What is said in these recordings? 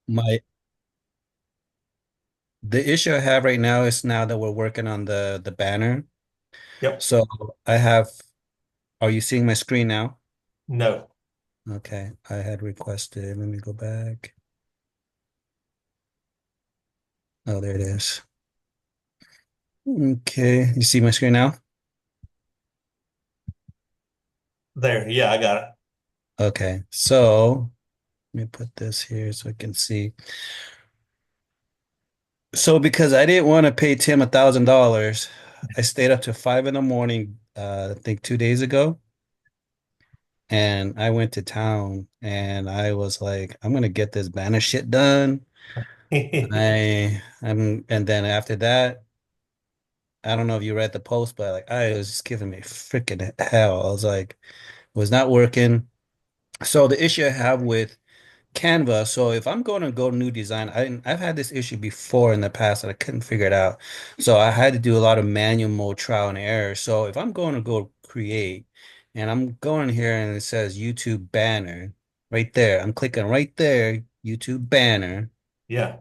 My the issue I have right now is now that we're working on the banner. Yep. So I have, are you seeing my screen now? No. Okay, I had requested. Let me go back. Oh, there it is. Okay, you see my screen now? There. Yeah, I got it. Okay, so let me put this here so I can see. So because I didn't want to pay Tim $1,000, I stayed up to 5 in the morning, I think 2 days ago, and I went to town and I was like, I'm gonna get this banner shit done. And then after that, I don't know if you read the post, but like I was just giving me freaking hell. I was like, it was not working. So the issue I have with Canva, so if I'm going to go new design, I've had this issue before in the past and I couldn't figure it out. So I had to do a lot of manual mode trial and error. So if I'm going to go create and I'm going here and it says YouTube banner right there, I'm clicking right there, YouTube banner, Yeah,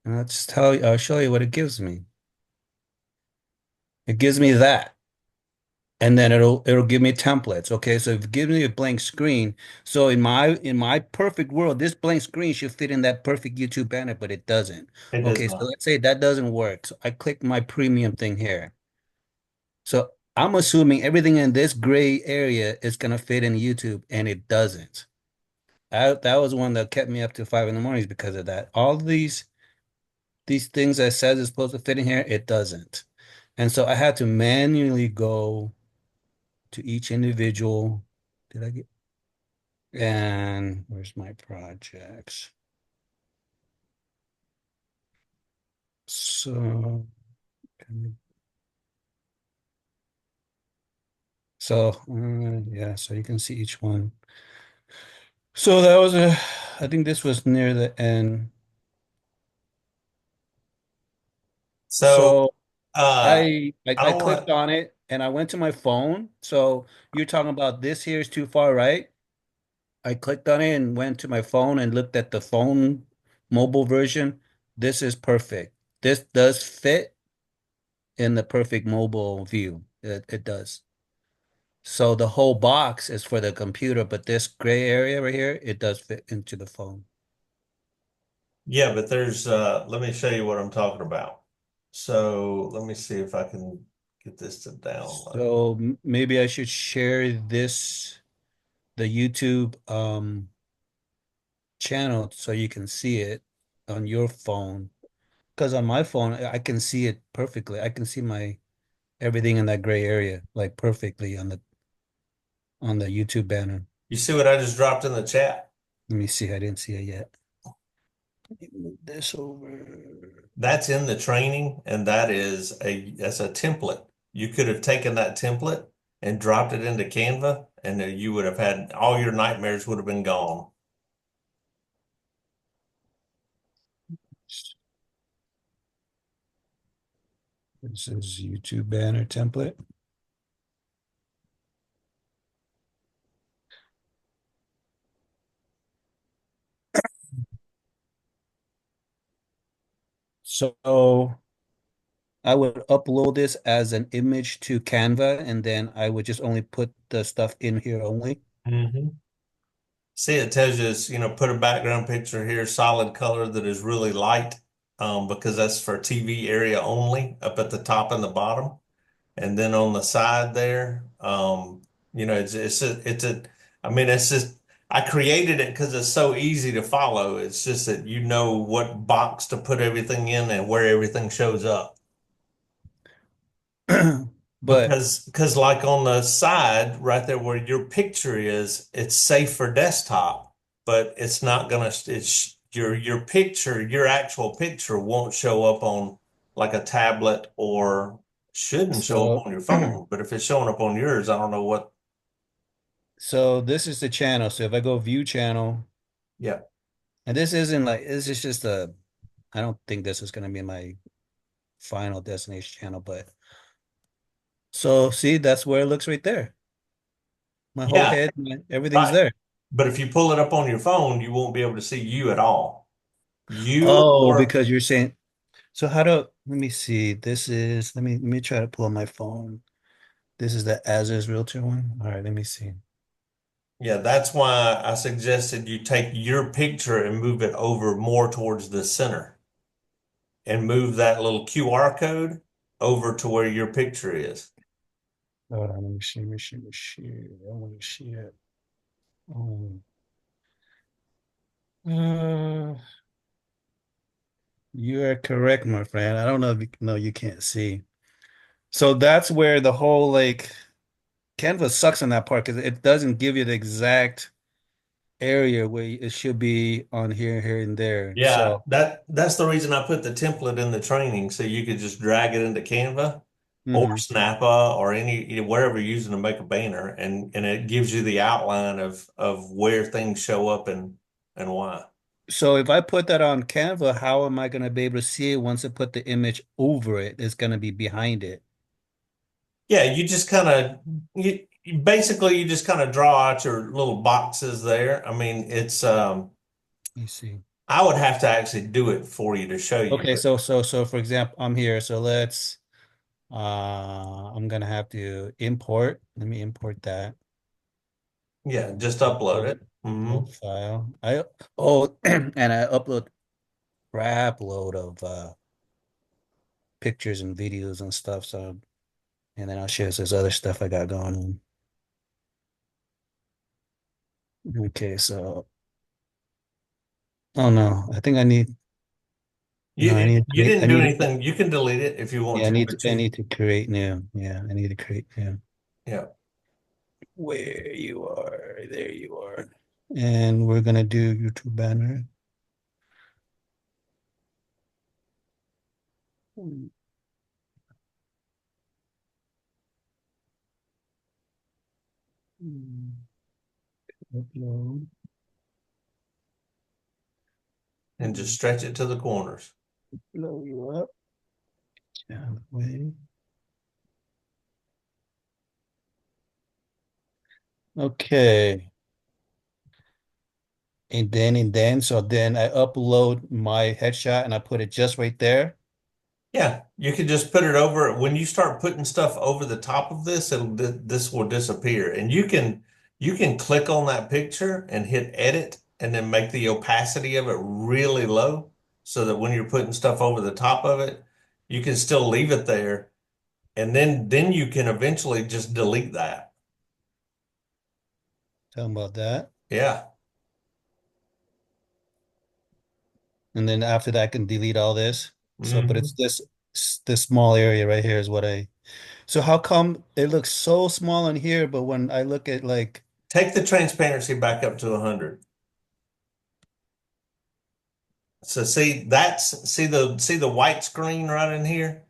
and I'll show you what it gives me. It gives me that. And then it'll give me templates. Okay, so if it gives me a blank screen, so in my perfect world, this blank screen should fit in that perfect YouTube banner, but it doesn't. it does Okay, so not. let's say that doesn't work. So I click my premium thing here. So I'm assuming everything in this gray area is gonna fit in YouTube, and it doesn't. That was one that kept me up to 5 in the mornings because of that. All these things that says it's supposed to fit in here, it doesn't. And so I had to manually go to each individual. Did I get? And where's my projects? So, yeah, so you can see each one. So that was I think this was near the end. So, So uh, I I don't clicked want. on it and I went to my phone. So you're talking about this here is too far, right? I clicked on it and went to my phone and looked at the phone mobile version. This is perfect. This does fit in the perfect mobile view. It does. So the whole box is for the computer, but this gray area right here, it does fit into the phone. Yeah, but there's. Let me show you what I'm talking about. So let me see if I can get this to download. So maybe I should share the YouTube channel so you can see it on your phone. Because on my phone, I can see it perfectly. I can see my everything in that gray area like perfectly on the YouTube banner. You see what I just dropped in the chat? Let me see. I didn't see it yet. Let me move this over. That's in the training, and that's a template. You could have taken that template and dropped it into Canva, and you would have had all your nightmares would have been gone. This is YouTube banner template. So I would upload this as an image to Canva, and then I would just only put the stuff in here only. Mhm. See, it tells you, put a background picture here, solid color that is really light, because that's for TV area only up at the top and the bottom. And then on the side there, I mean, it's just, I created it because it's so easy to follow. It's just that you know what box to put everything in and where everything shows up. But Because like on the side right there where your picture is, it's safe for desktop, but it's not gonna, it's your picture, your actual picture won't show up on like a tablet or shouldn't show up so on your phone. But if it's showing up on yours, I don't know what. so this is the channel. So if I go view channel, Yeah. and this isn't like this is just a I don't think this is gonna be my final destination channel, but so see that's where it looks right there. My whole Yeah. head, everything's Right. there. But if you pull it up on your phone, you won't be able to see you at all. You Oh, or because you're saying so how do let me see. This is let me try to pull up my phone. This is the As is Realtor one. All right, let me see. yeah, that's why I suggested you take your picture and move it over more towards the center and move that little QR code over to where your picture is. Hold on, let me see, let me see, let me see. I want to see it. Oh. Uh, you are correct, my friend. I don't know if you, no, you can't see. So that's where the whole like Canvas sucks on that part because it doesn't give you the exact area where it should be on here, here, and there. Yeah, So, that's the reason I put the template in the training so you could just drag it into Canva or mhm. Snappa or wherever you're using to make a banner and it gives you the outline of where things show up and why. So if I put that on Canva, how am I going to be able to see it once I put the image over it? It's going to be behind it. Yeah, you just kind of basically you just kind of draw out your little boxes there. I mean, it's You see. I would have to actually do it for you to show you, Okay, but so for example, I'm here. So let's I'm gonna have to import. Let me import that. yeah, just upload Upload, it. Hmm. upload file. I oh and I upload crap load of pictures and videos and stuff. So and then I'll share this other stuff I got going on. Okay, so oh no, I think I need no, I need to You create didn't do anything. You can delete it if you want yeah, to, but I you need to create new. Yeah, I need to create new. yeah. Where you are, there you are. And we're gonna do YouTube banner. Upload. And just stretch it to the corners Blow you up. Yeah, wait. Okay. So then I upload my headshot and I put it just right there. yeah, you could just put it over when you start putting stuff over the top of this, this will disappear. And you can click on that picture and hit edit and then make the opacity of it really low so that when you're putting stuff over the top of it, you can still leave it there. And then you can eventually just delete that. Talking about that. Yeah. And then after that I can delete all this. So, but it's Hmm. this small area right here is what I so how come it looks so small in here, but when I look at like Take the transparency back up to 100. So see the white screen right in here?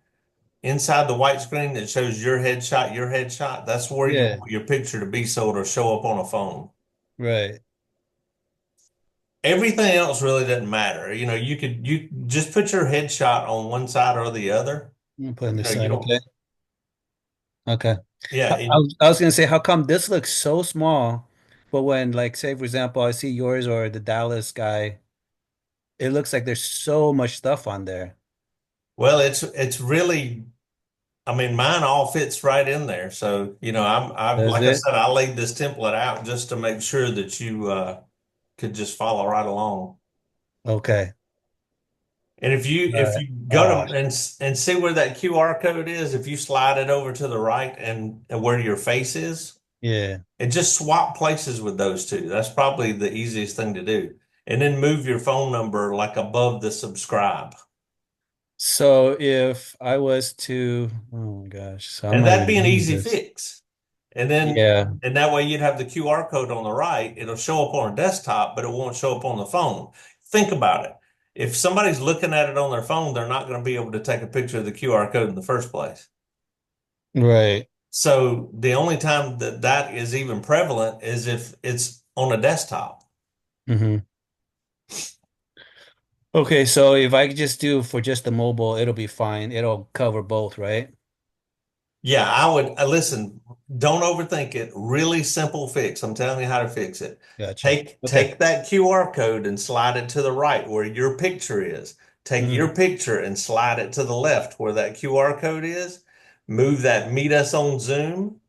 Inside the white screen that shows your headshot, that's where you yeah, want your picture to be so it'll show up on a phone. right. Everything else really doesn't matter. You just put your headshot on one side or the other. I'm putting You this know, you side. don't, Okay. Okay. yeah, I was gonna say, how come this looks so small, but when, like, say, for example, I see yours or the Dallas guy, it looks like there's so much stuff on there. well, it's really, I mean, mine all fits right in there. So, I Does like I it? said, I laid this template out just to make sure that you could just follow right along. Okay. And All if right. you go Ah, to and see where that QR code is, if you slide it over to the right and where your face is, yeah. and just swap places with those two. That's probably the easiest thing to do. And then move your phone number like above the subscribe. So if I was to, oh my gosh, so I'm And not that'd even be an doing easy this. fix. And then Yeah. and that way you'd have the QR code on the right. It'll show up on a desktop, but it won't show up on the phone. Think about it. If somebody's looking at it on their phone, they're not going to be able to take a picture of the QR code in the first place. Right. So the only time that that is even prevalent is if it's on a desktop. Hmm. Okay, so if I just do for just the mobile, it'll be fine. It'll cover both, right? Yeah, I would listen. Don't overthink it. Really simple fix. I'm telling you how to fix it. Gotcha. Okay. Take that QR code and slide it to the right where your picture is. Take Mm, your picture and slide it to the left where that QR code is. Move that meet us on Zoom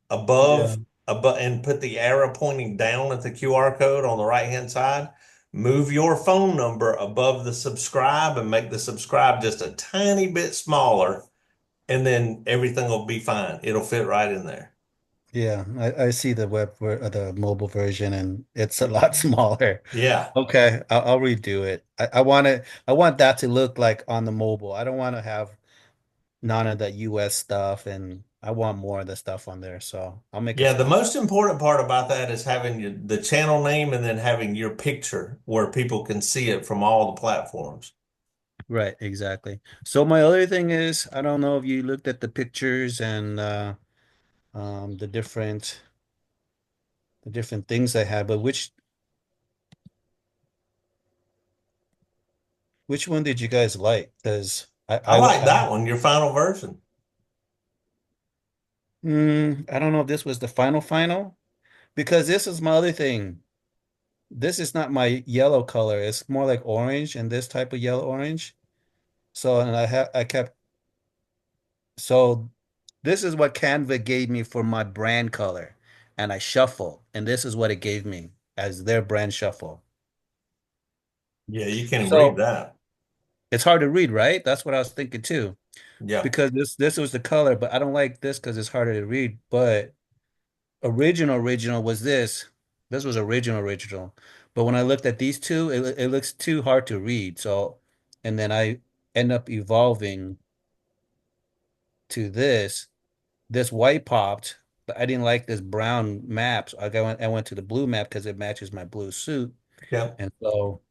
yeah. above and put the arrow pointing down at the QR code on the right hand side. Move your phone number above the subscribe and make the subscribe just a tiny bit smaller, and then everything will be fine. It'll fit right in there. Yeah. I see the the mobile version and it's a lot smaller. Yeah. Okay. I'll redo it. I want that to look like on the mobile. I don't want to have none of the US stuff and I want more of the stuff on there. So I'll make a Yeah, the change. most important part about that is having the channel name and then having your picture where people can see it from all the platforms. Right, exactly. So my other thing is, I don't know if you looked at the pictures and the different things I had, but which one did you guys like? Because I like that one, your final version. I don't know if this was the final because this is my other thing. This is not my yellow color. It's more like orange and this type of yellow orange. So and I kept so this is what Canva gave me for my brand color, and I shuffle, and this is what it gave me as their brand shuffle. Yeah, you can't even read So that. it's hard to read, right? That's what I was thinking too. Yeah. Because this was the color, but I don't like this because it's harder to read. But original was this. This was original. But when I looked at these two, it looks too hard to read. So, and then I end up evolving to this. This white popped, but I didn't like this brown map. So I went to the blue map because it matches my blue suit. Yeah. And so,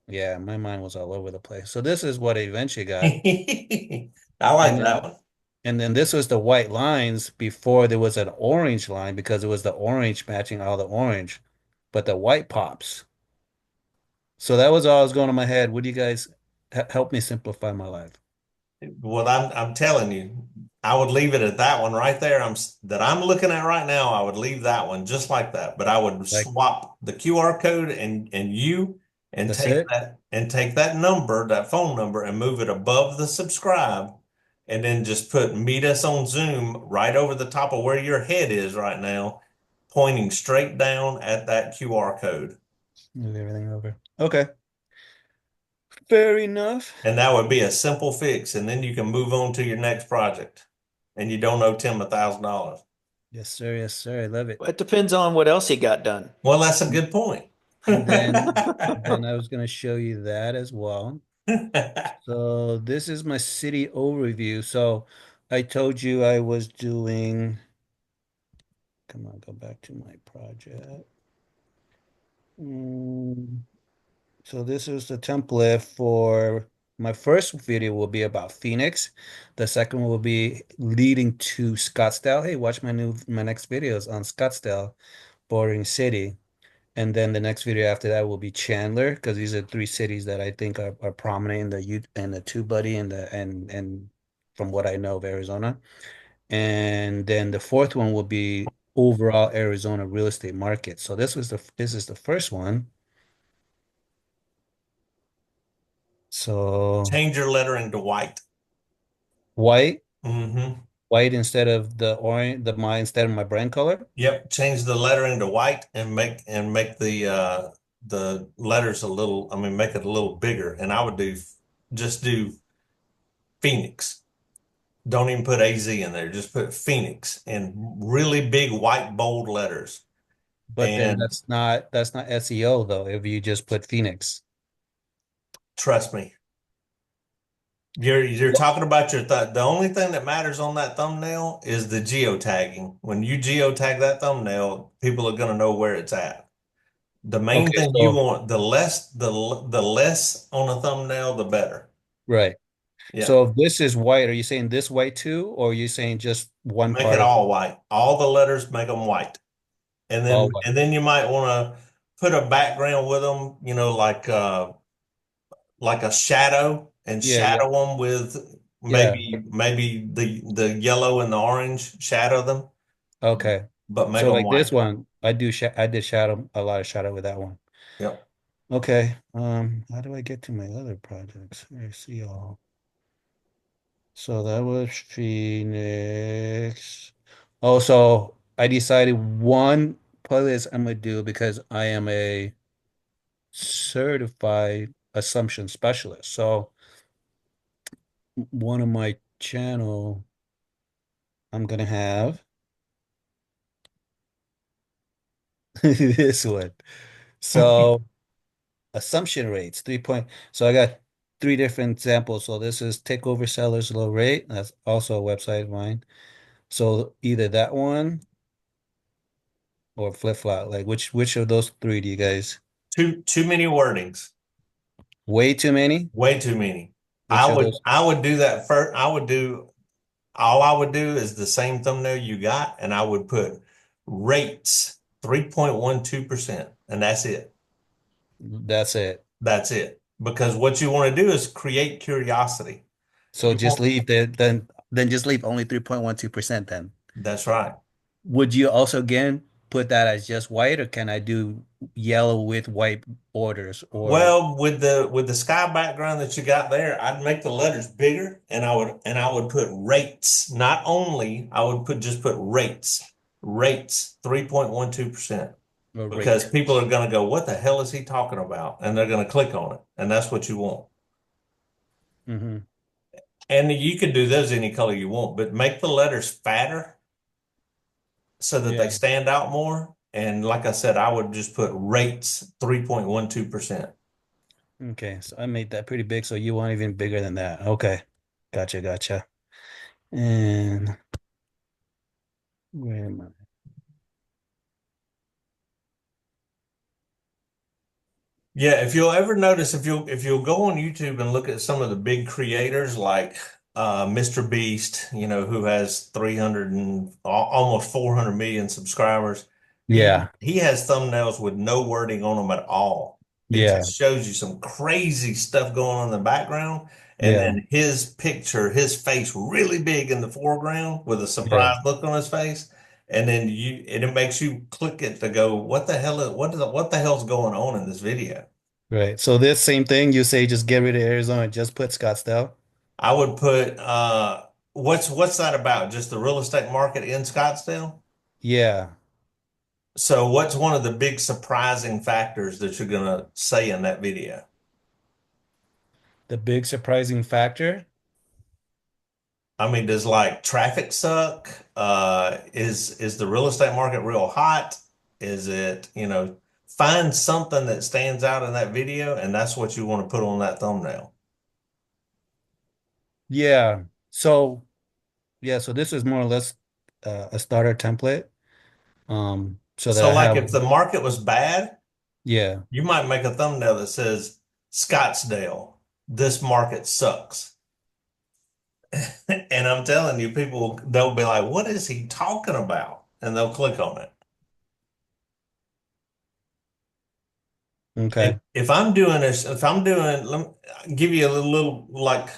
yeah, my mind was all over the place. So this is what I eventually got. I like And that then one. And then this was the white lines before there was an orange line because it was the orange matching all the orange, but the white pops. So that was all was going on my head. Would you guys help me simplify my life? Well, I'm telling you, I would leave it at that one right there. That I'm looking at right now. I would leave that one just like that, but I would Like, swap the QR code and you that's it? and take that number, that phone number, and move it above the subscribe, and then just put meet us on Zoom right over the top of where your head is right now, pointing straight down at that QR code. Move everything over. Okay, fair enough. And that would be a simple fix, and then you can move on to your next project, and you don't owe Tim $1,000. Yes, sir. Yes, sir. I love it. Well, it depends on what else he got done. Well, that's a good point. And then I was going to show you that as well. So this is my city overview. So I told you I was doing, come on, go back to my project. Mm, So this is the template for my first video will be about Phoenix. The second one will be leading to Scottsdale. Hey, watch my next videos on Scottsdale, bordering city. And then the next video after that will be Chandler, because these are three cities that I think are prominent in the U and the two buddy and the and from what I know of Arizona. And then the fourth one will be overall Arizona real estate market. So this is the first one. So Change your lettering to white. white. Hmm. White instead of the orange, instead of my brand color. Yep, change the lettering to white and make the letters a little, I mean, make it a little bigger. And I would just do Phoenix. Don't even put AZ in there. Just put Phoenix in really big white bold letters. But then And that's not SEO though, if you just put Phoenix. trust me, you're talking about the only thing that matters on that thumbnail is the geotagging. When you geotag that thumbnail, people are going to know where it's at. The main Okay, thing you so want, the less on a thumbnail, the better. right. Yeah. So if this is white, are you saying this white too, or are you saying just one Make it part of all white. All the letters, make them white. all white? And then you might want to put a background with them, like a shadow, and Yeah, yeah, shadow them with yeah. maybe the yellow and the orange, shadow them. Okay. but make So them like this white. one, I did shadow a lot of shadow with that one. Yep. Okay. How do I get to my other projects? I see all. So that was Phoenix. Oh, so I decided one playlist I'm gonna do because I am a certified assumption specialist. So one of my channel I'm gonna have this one. So assumption rates, 3 point. So I got three different examples. So this is takeover sellers low rate. That's also a website of mine. So either that one or flip flop. Like which of those three do you guys? Too many wordings. Way too many? Way too many. Which of those? I would do that first. All I would do is the same thumbnail you got, and I would put rates 3.12%, and that's it. That's it. That's it. Because what you want to do is create curiosity. So You just want, leave the then just leave only 3.12% then. that's right. Would you also again put that as just white or can I do yellow with white borders or Well, with the sky background that you got there, I'd make the letters bigger and I would put rates. Not only, I would put rates. Rates 3.12%. Because rate? people are going to go, what the hell is he talking about? And they're going to click on it. And that's what you want. Hmm. And you can do those any color you want, but make the letters fatter so that they Yeah. stand out more. And like I said, I would just put rates 3.12%. Okay. So I made that pretty big. So you want even bigger than that. Okay. Gotcha. Gotcha. And where am I? Yeah, if you'll ever notice, if you'll go on YouTube and look at some of the big creators like Mr. Beast, you know, who has 300 and almost 400 million subscribers, Yeah. he has thumbnails with no wording on them at all. It Yeah. just shows you some crazy stuff going on in the background, and Yeah. then his picture, his face really big in the foreground with a Yeah. surprised look on his face. And then and it makes you click it to go, what the hell what the hell's going on in this video? Right. So this same thing, you say just get rid of Arizona, just put Scottsdale. I would put what's that about? Just the real estate market in Scottsdale? Yeah. So what's one of the big surprising factors that you're gonna say in that video? The big surprising factor. I mean, does like traffic suck? Is the real estate market real hot? Is it, you know, find something that stands out in that video, and that's what you want to put on that thumbnail. Yeah. So yeah, so this is more or less a starter template. So that So I like have, if the market was bad, yeah. you might make a thumbnail that says Scottsdale, this market sucks. And I'm telling you, people, they'll be like, what is he talking about? And they'll click on it. Okay. If I'm doing this, if I'm doing, let me give you a little like,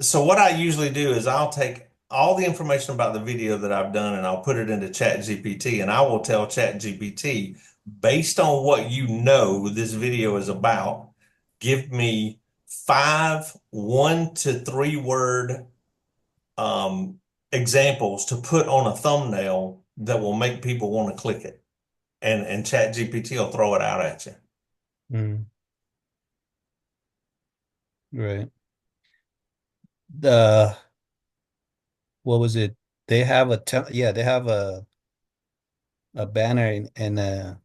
so what I usually do is I'll take all the information about the video that I've done and I'll put it into Chat GPT and I will tell Chat GPT, based on what you know this video is about, give me 5 1 to 3 word um, examples to put on a thumbnail that will make people want to click it. And Chat GPT will throw it out at you. Mm, right. The what was it? They have yeah, they have a banner and a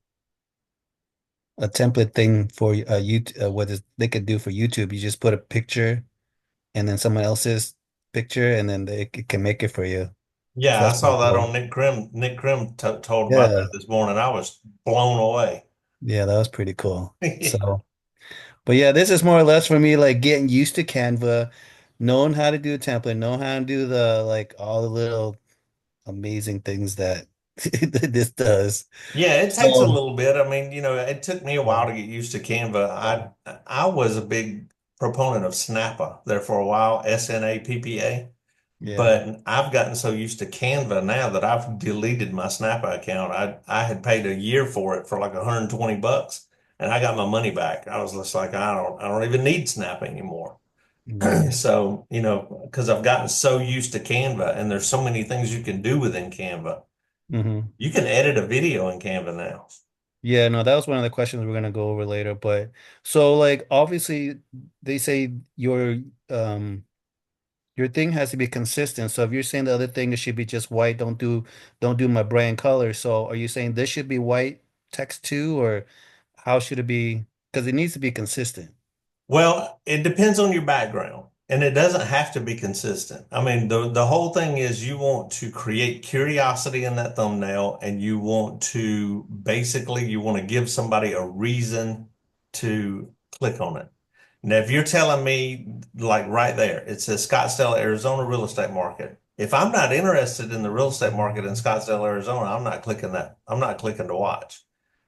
template thing for YouTube. What is they could do for YouTube? You just put a picture and then someone else's picture, and then can make it for you. So Yeah, I that's pretty saw that cool. on Nick Krim. Nick Krim t told about Yeah, that this morning. I was blown away. yeah, that was pretty cool. So, but yeah, this is more or less for me like getting used to Canva, knowing how to do a template, knowing how to do the like all the little amazing things that this does. Yeah, it takes a So, little bit. I mean, you know, it took me a yeah. while to get used to Canva. I was a big proponent of Snappa there for a while, SNAPPA. Yeah. But I've gotten so used to Canva now that I've deleted my Snapper account. I had paid a year for it for like 120 bucks and I got my money back. I was just like, I don't even need Snap anymore. Right. So, because I've gotten so used to Canva and there's so many things you can do within Canva. Hmm. You can edit a video in Canva now. Yeah, no, that was one of the questions we're gonna go over later. But so like obviously they say your thing has to be consistent. So if you're saying the other thing it should be just white, don't do my brand color. So are you saying this should be white text too, or how should it be? Because it needs to be consistent. Well, it depends on your background and it doesn't have to be consistent. I mean, the whole thing is you want to create curiosity in that thumbnail and you want to basically you want to give somebody a reason to click on it. Now, if you're telling me like right there, it says Scottsdale, Arizona real estate market. If I'm not interested in the real estate market in Scottsdale, Arizona, I'm not clicking that. I'm not clicking to watch.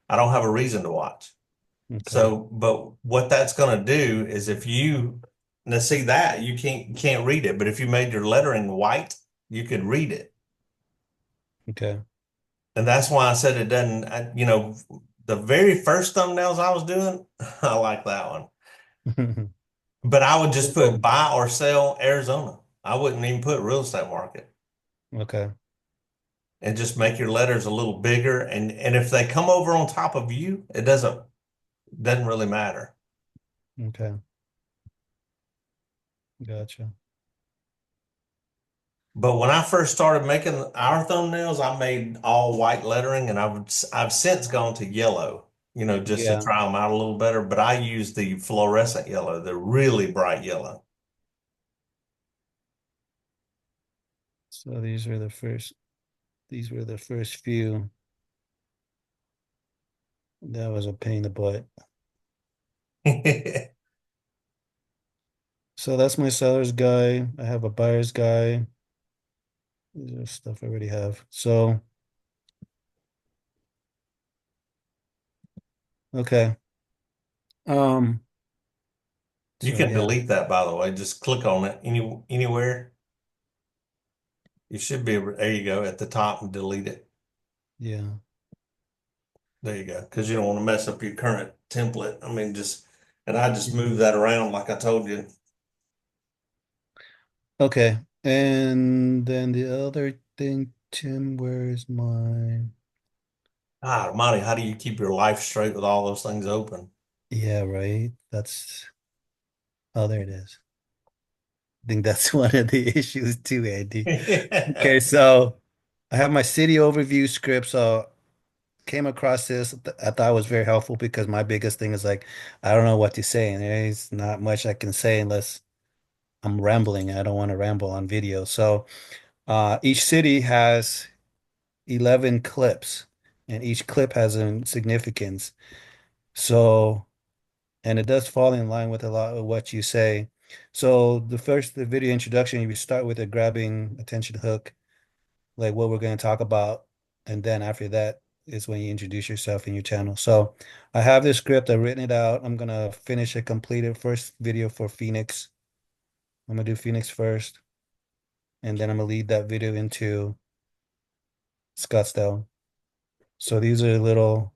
I don't have a reason to watch. Okay. So, but what that's going to do is if you now see that you can't read it, but if you made your lettering white, you could read it. Okay. And that's why I said it doesn't, the very first thumbnails I was doing, I like that one. But I would just put Oh, buy or sell Arizona. I wouldn't even put real estate market okay. and just make your letters a little bigger. And if they come over on top of you, it doesn't really matter. Okay. Gotcha. But when I first started making our thumbnails, I made all white lettering, and I've since gone to yellow, just to Yeah. try them out a little better. But I use the fluorescent yellow, the really bright yellow. So these were the first few. That was a pain in the butt. So that's my seller's guy. I have a buyer's guy. These are stuff I already have. So, okay. Um, You so can yeah, delete that, by the way. Just click on it anywhere. You should be able, there you go, at the top and delete it. yeah. There you go. Because you don't want to mess up your current template. I mean, and I just move Mhm. that around like I told you. Okay. And then the other thing, Tim, where's my Ah, Monty, how do you keep your life straight with all those things open? yeah, right. There it is. I think that's one of the issues too, Andy. Okay, so I have my city overview script. So came across this. I thought it was very helpful because my biggest thing is like, I don't know what to say, and there's not much I can say unless I'm rambling. I don't want to ramble on video. So each city has 11 clips, and each clip has a significance. So, and it does fall in line with a lot of what you say. So the video introduction, you start with a grabbing attention hook, like what we're going to talk about. And then after that is when you introduce yourself and your channel. So I have this script, I've written it out. I'm going to finish it, complete it. First video for Phoenix. I'm going to do Phoenix first. And then I'm going to lead that video into Scottsdale. So these are little,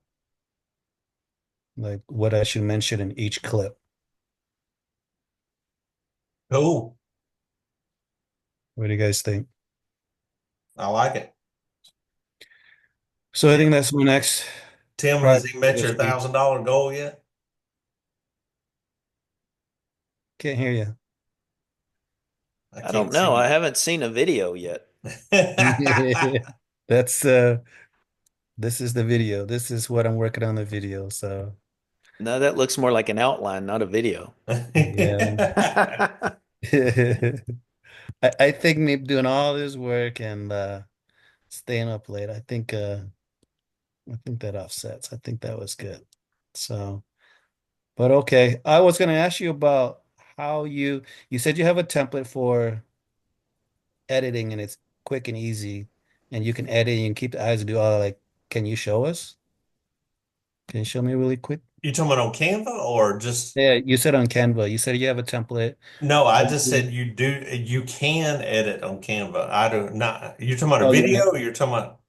like what I should mention in each clip. Cool. What do you guys think? I like it. So I Tim, think that's my next Tim, has project he for met your this week. $1,000 goal yet? Can't hear you. I I don't can't know. I see haven't seen a video yet. you. That's this is the video. This is what I'm working on the video. So No, that looks more like an outline, not a video. yeah. I think me doing all this work and staying up late, I think that offsets. I think that was good. So, but okay. I was gonna ask you about how you said you have a template for editing and it's quick and easy and you can edit and you can keep the eyes and do all like can you show us? Can you show me really quick? You talking about on Canva or just Yeah, you said on Canva. You said you have a template. no, I How just do said you can edit on Canva. I do not. You're talking about a oh, video or you're talking about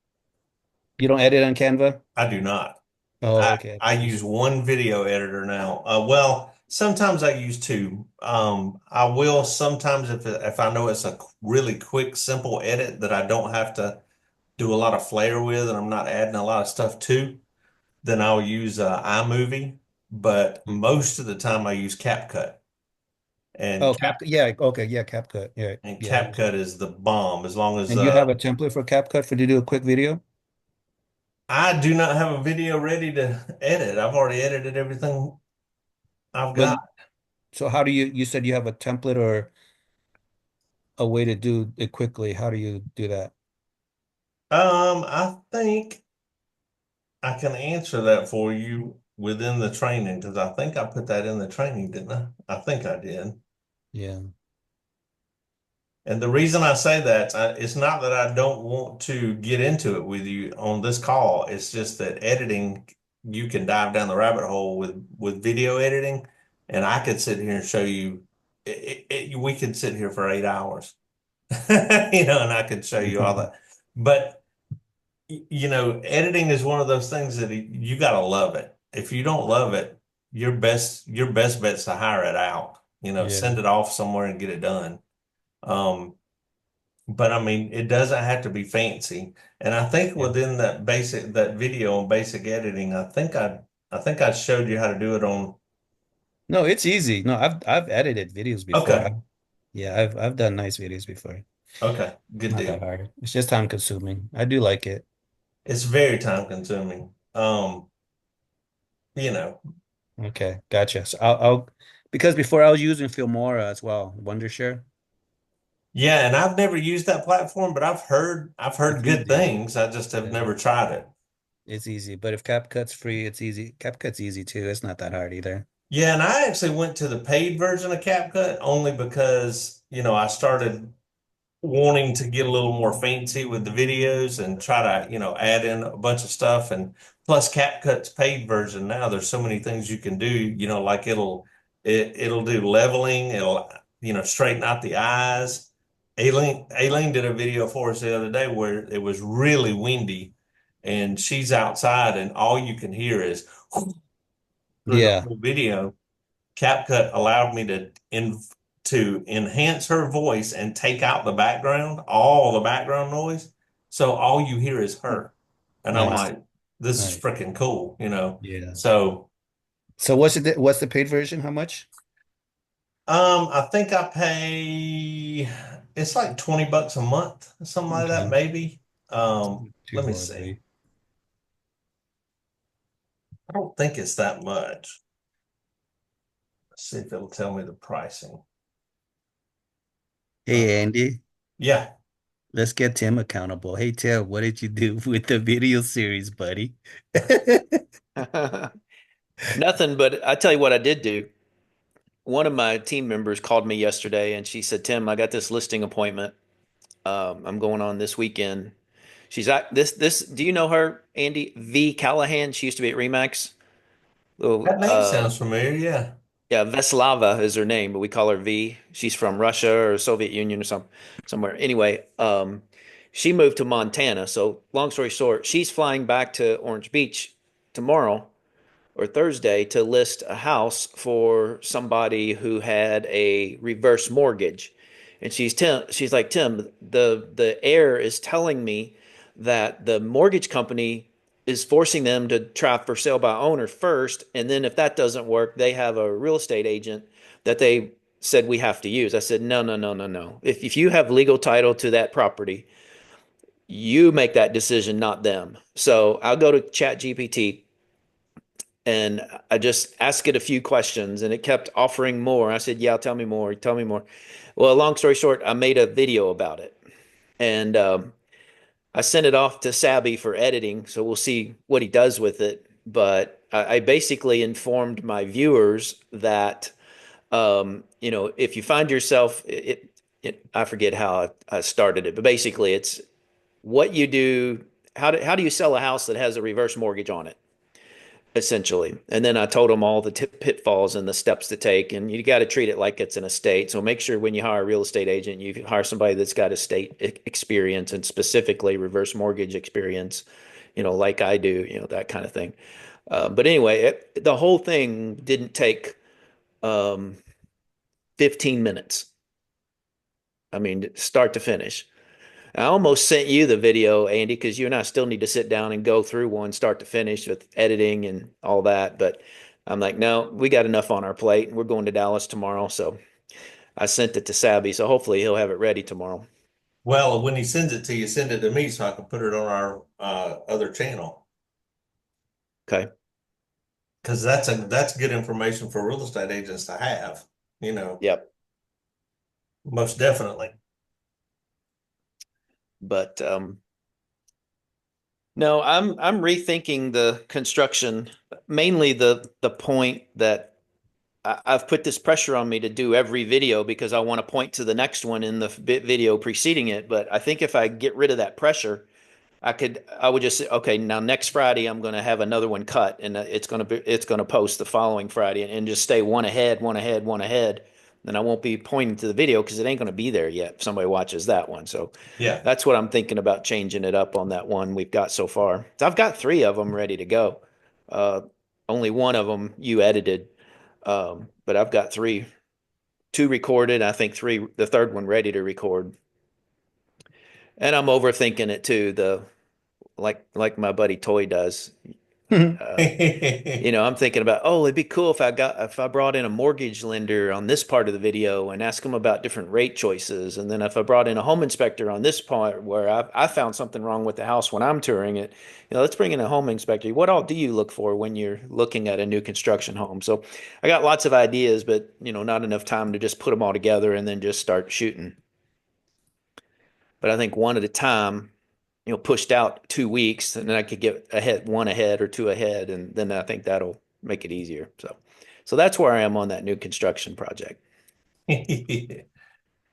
you don't edit on Canva? I do not. Oh, okay. I use one video editor now. Well, sometimes I use two. I will sometimes if I know it's a really quick, simple edit that I don't have to do a lot of flair with, and I'm not adding a lot of stuff to, then I'll use iMovie. But most of the time, I use CapCut, and Oh, yeah, okay, yeah, CapCut. Yeah, yeah. CapCut is the bomb. As long as And you have a template for CapCut for to do a quick video? I do not have a video ready to edit. I've already edited everything I've But got. so how do you said you have a template or a way to do it quickly. How do you do that? I think I can answer that for you within the training because I think I put that in the training, didn't I? I think I did. Yeah. And the reason I say that, it's not that I don't want to get into it with you on this call. It's just that editing, you can dive down the rabbit hole with video editing, and I could sit here and show you. We could sit here for 8 hours, and I could show you all that. But editing is one of those things that you got to love it. If you don't love it, your best bet's to hire it out. Yeah. Send it off somewhere and get it done. Um, but I mean, it doesn't have to be fancy. And I think Yeah. within that video on basic editing, I think I showed you how to do it on. No, it's easy. No, I've edited videos before. Okay, Yeah, I've done nice videos before. okay, good Not that deal. hard. It's just time consuming. I do like it. It's very time consuming. You know, Okay, gotcha. So I'll because before I was using Filmora as well, Wondershare. yeah, and I've never used that platform, but I've heard It's good easy. things. I just have Yeah, never tried it. it's easy. But if CapCut's free, it's easy. CapCut's easy too. It's not that hard either. Yeah, and I actually went to the paid version of CapCut only because, I started wanting to get a little more fancy with the videos and try to, add in a bunch of stuff. And plus CapCut's paid version now, there's so many things you can do, like it'll do leveling, it'll, straighten out the eyes. Aileen did a video for us the other day where it was really windy and she's outside and all you can hear is through the Yeah, whole video. CapCut allowed me to enhance her voice and take out the background, all the background noise. So all you hear is her. And I'm nice. like, this is Nice. freaking cool. Yeah. So So what's the paid version? How much? I think I pay it's like $20 a month, something like that, Okay. maybe. Too Let me see. horribly. I don't think it's that much. Let's see if it'll tell me the pricing. Uh, Hey Andy, yeah. let's get Tim accountable. Hey Tim, what did you do with the video series, buddy? Nothing, but I tell you what I did do. One of my team members called me yesterday and she said, Tim, I got this listing appointment. I'm going on this weekend. She's at this. Do you know her, Andy? V Callahan. She used to be at Remax. Oh, That name sounds familiar. Yeah. yeah, Veslava is her name, but we call her V. She's from Russia or Soviet Union or somewhere. Anyway, she moved to Montana. So long story short, she's flying back to Orange Beach tomorrow or Thursday to list a house for somebody who had a reverse mortgage. And she's like, Tim, the heir is telling me that the mortgage company is forcing them to try for sale by owner first, and then if that doesn't work, they have a real estate agent that they said we have to use. I said, no, no, no, no, no. If you have legal title to that property, you make that decision, not them. So I'll go to Chat GPT and I just asked it a few questions and it kept offering more. I said, yeah, tell me more, tell me more. Well, long story short, I made a video about it and I sent it off to Sabby for editing. So we'll see what he does with it. But I basically informed my viewers that, if you find yourself, I forget how I started it, but basically it's what you do. How do you sell a house that has a reverse mortgage on it? essentially. And then I told them all the pitfalls and the steps to take. And you got to treat it like it's an estate. So make sure when you hire a real estate agent, you hire somebody that's got estate experience and specifically reverse mortgage experience, like I do, that kind of thing. But anyway, the whole thing didn't take um, 15 minutes. I mean, start to finish. I almost sent you the video, Andy, because you and I still need to sit down and go through one start to finish with editing and all that. But I'm like, no, we got enough on our plate. We're going to Dallas tomorrow. So I sent it to Savvy. So hopefully he'll have it ready tomorrow. Well, when he sends it to you, send it to me so I can put it on our other channel. Okay. Because that's good information for real estate agents to have, Yep. most definitely. But no, I'm rethinking the construction, mainly the point that I've put this pressure on me to do every video because I want to point to the next one in the video preceding it. But I think if I get rid of that pressure, I would just say, okay, now next Friday I'm going to have another one cut, and it's going to post the following Friday, and just stay one ahead, one ahead, one ahead. Then I won't be pointing to the video because it ain't going to be there yet if somebody watches that one. So Yeah. that's what I'm thinking about changing it up on that one we've got so far. So I've got three of them ready to go. Uh, Only one of them you edited, but I've got three, two recorded. I think three, the third one ready to record. And I'm overthinking it too. Like my buddy Toy does. Uh, I'm thinking about, oh, it'd be cool if I brought in a mortgage lender on this part of the video and ask them about different rate choices. And then if I brought in a home inspector on this part where I found something wrong with the house when I'm touring it, let's bring in a home inspector. What all do you look for when you're looking at a new construction home? So I got lots of ideas, but not enough time to just put them all together and then just start shooting. But I think one at a time, pushed out 2 weeks, and then I could get ahead, one ahead or two ahead, and then I think that'll make it easier. So that's where I am on that new construction project.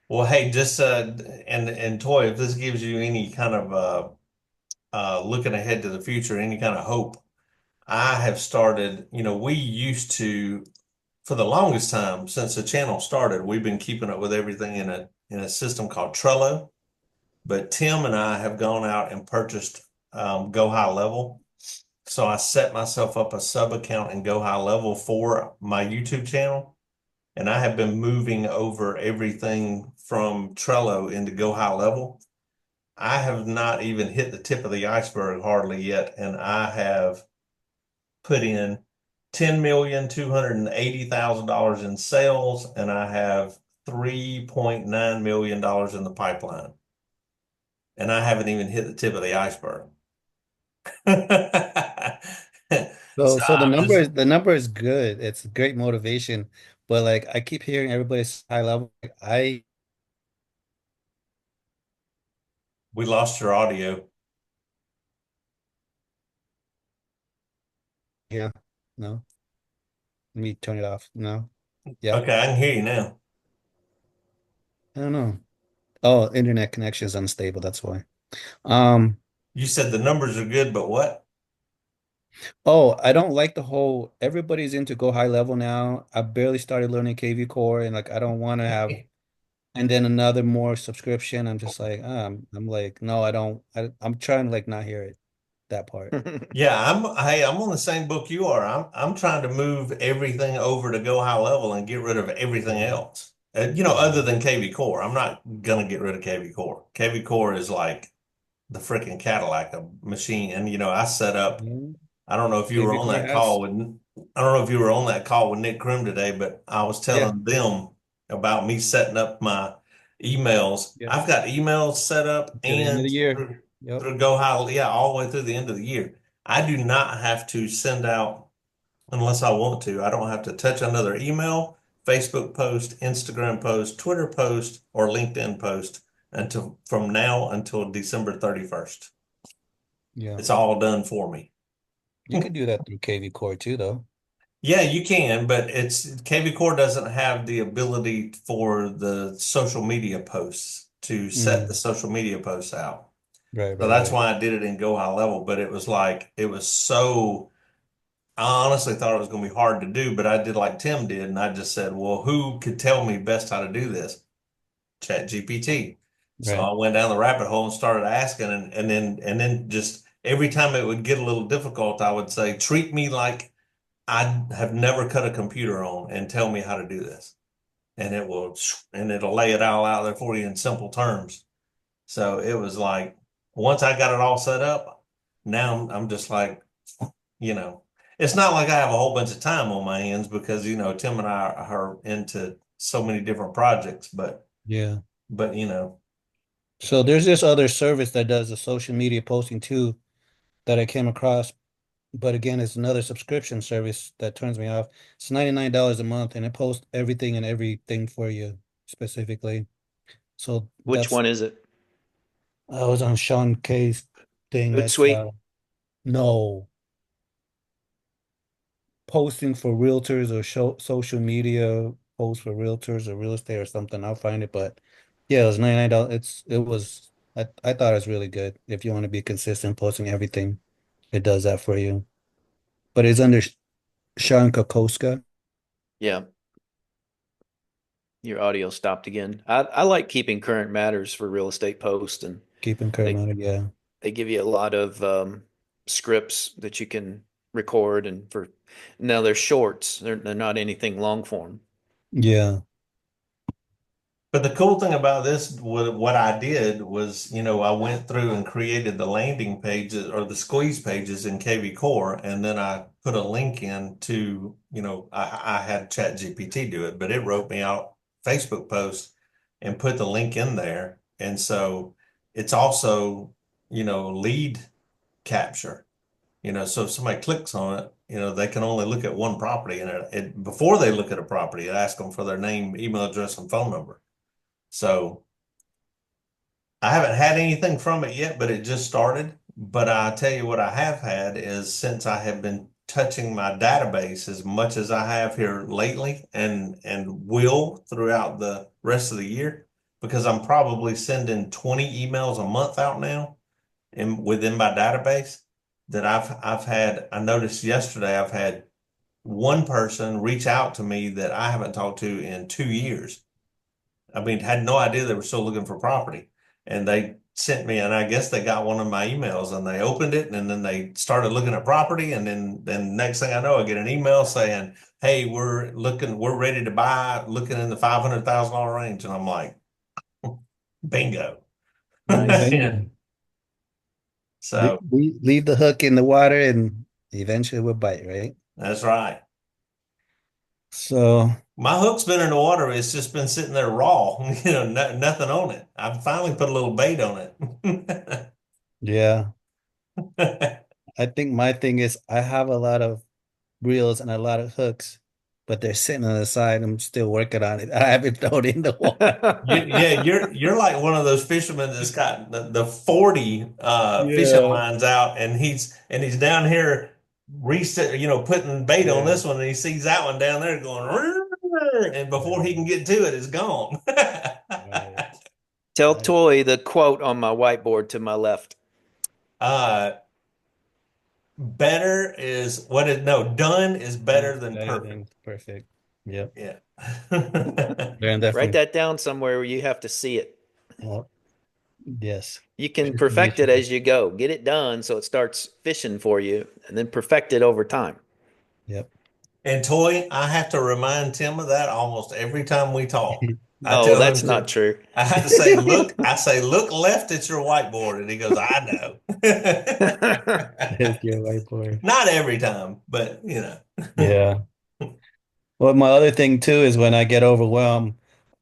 Well, hey, just and Toy, if this gives you any kind of looking ahead to the future, any kind of hope, I have started, we used to, for the longest time since the channel started, we've been keeping up with everything in a system called Trello. But Tim and I have gone out and purchased Go High Level. So I set myself up a sub account in Go High Level for my YouTube channel. And I have been moving over everything from Trello into Go High Level. I have not even hit the tip of the iceberg hardly yet. And I have put in $10,280,000 in sales, and I have $3.9 million in the pipeline. And I haven't even hit the tip of the iceberg. So So the I'm number just, is the number is good. It's great motivation, but like I keep hearing everybody's high level. Like, we lost your audio. yeah, no. Let me turn it off. No. Yeah. Okay, I can hear you now. I don't know. Oh, internet connection is unstable. That's why. Um, You said the numbers are good, but what? oh, I don't like the whole everybody's into go high level now. I barely started learning KV Core and like I don't want to have and then another more subscription. I'm just like, I'm like, no, I don't. I'm trying to like not hear it, that part. Yeah, I'm on the same book you are. I'm trying to move everything over to Go High Level and get rid of everything Yeah. else. Other Yeah. than KV Core. I'm not gonna get rid of KV Core. KV Core is like the freaking Cadillac of machine. And I set up. Mhm. I don't know if you were KV on Core that has, call with. I don't know if you were on that call with Nick Krim today, but I was yeah, telling them about me setting up my emails. yeah, I've got emails set up till the end of and the year. Yep. through Go High, yeah, all the way through the end of the year. I do not have to send out unless I want to. I don't have to touch another email, Facebook post, Instagram post, Twitter post, or LinkedIn post until from now until December 31st. Yeah. It's all done for me. You could do that through KV Core too, though. Yeah, you can, but it's KV Core doesn't have the ability for the social media posts to set the Mm. social media posts out. Right, So right, that's right. why I did it in Go High Level, but it was like it was so I honestly thought it was going to be hard to do, but I did like Tim did, and I just said, "Well, who could tell me best how to do this?" Chat GPT. So Right. I went down the rabbit hole and started asking, and then just every time it would get a little difficult, I would say, "Treat me like I have never cut a computer on, and tell me how to do this." And it'll lay it all out there for you in simple terms. So it was like once I got it all set up, now I'm just like, you know, it's not like I have a whole bunch of time on my hands because, Tim and I are into so many different projects, Yeah. but you know, So there's this other service that does the social media posting too that I came across, but again, it's another subscription service that turns me off. It's $99 a month and it posts everything and everything for you specifically. So Which that's one is it? I was on Sean K's thing. That's Hootsuite? no posting for realtors or social media posts for realtors or real estate or something. I'll find it, but yeah, it was $99. I thought it was really good. If you want to be consistent posting everything, it does that for you. But it's under Sean Kokoska, Yeah, your audio stopped again. I like keeping current matters for real estate posts, and keeping current they matter. Yeah. they give you a lot of scripts that you can record, and for now they're shorts. They're not anything long form. Yeah. but the cool thing about this, what I did was, I went through and created the landing pages or the squeeze pages in KV Core, and then I put a link in to, I had ChatGPT do it, but it wrote me out Facebook posts and put the link in there. And so it's also, lead capture. So if somebody clicks on it, they can only look at one property, and before they look at a property, it asks them for their name, email address, and phone number. So I haven't had anything from it yet, but it just started. But I tell you what I have had is since I have been touching my database as much as I have here lately and will throughout the rest of the year, because I'm probably sending 20 emails a month out now within my database that I've had. I noticed yesterday I've had one person reach out to me that I haven't talked to in 2 years. I mean, had no idea they were still looking for property. And they sent me, and I guess they got one of my emails and they opened it and then they started looking at property. And then next thing I know, I get an email saying, "Hey, we're ready to buy, looking in the $500,000 range." And I'm like, bingo. Yeah. Bingo. So We leave the hook in the water and eventually we'll bite, right? that's right. So My hook's been in the water. It's just been sitting there raw, nothing on it. I finally put a little bait on it. yeah, I think my thing is I have a lot of reels and a lot of hooks, but they're sitting on the side. I'm still working on it. I haven't thrown it in the water. Yeah, you're like one of those fishermen that's got the 40 fishing Yeah, lines out, and he's down here reset, putting bait on yeah, this one, and he sees that one down there going, "Rrrr," and before he yeah. can get to it, it's gone. Right. Tell I, Toy the quote on my whiteboard to my left. uh, better is what is no done is better than better perfect. than perfect. Yep. Yeah. They're Write definitely. that down somewhere where you have to see it. Yep. Yes. You can perfect it Michigan. as you go. Get it done so it starts fishing for you, and then perfect it over time. Yep. And Toy, I have to remind Tim of that almost every time we talk. I No, tell him that's not true. I have to say, look, I say, look left at your whiteboard. And he goes, I know. There's your whiteboard. Not every time, but Yeah. Well, my other thing too is when I get overwhelmed,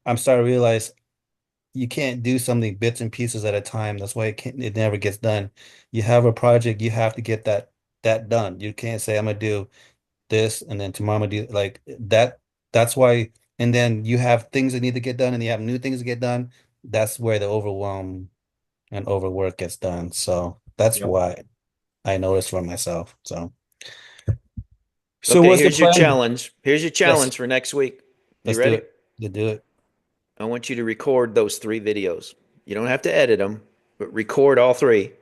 I'm starting to realize you can't do something bits and pieces at a time. That's why it never gets done. You have a project, you have to get that done. You can't say I'm gonna do this and then tomorrow I'm gonna do like that. That's why, and then you have things that need to get done and you have new things to get done. That's where the overwhelm and overwork gets done. So that's Yep. why I noticed for myself. So Okay, what's the here's your plan? challenge. Here's your Yes, challenge for next week. You let's do ready? it. Let's do it. I want you to record those three videos. You don't have to edit them, but record all three.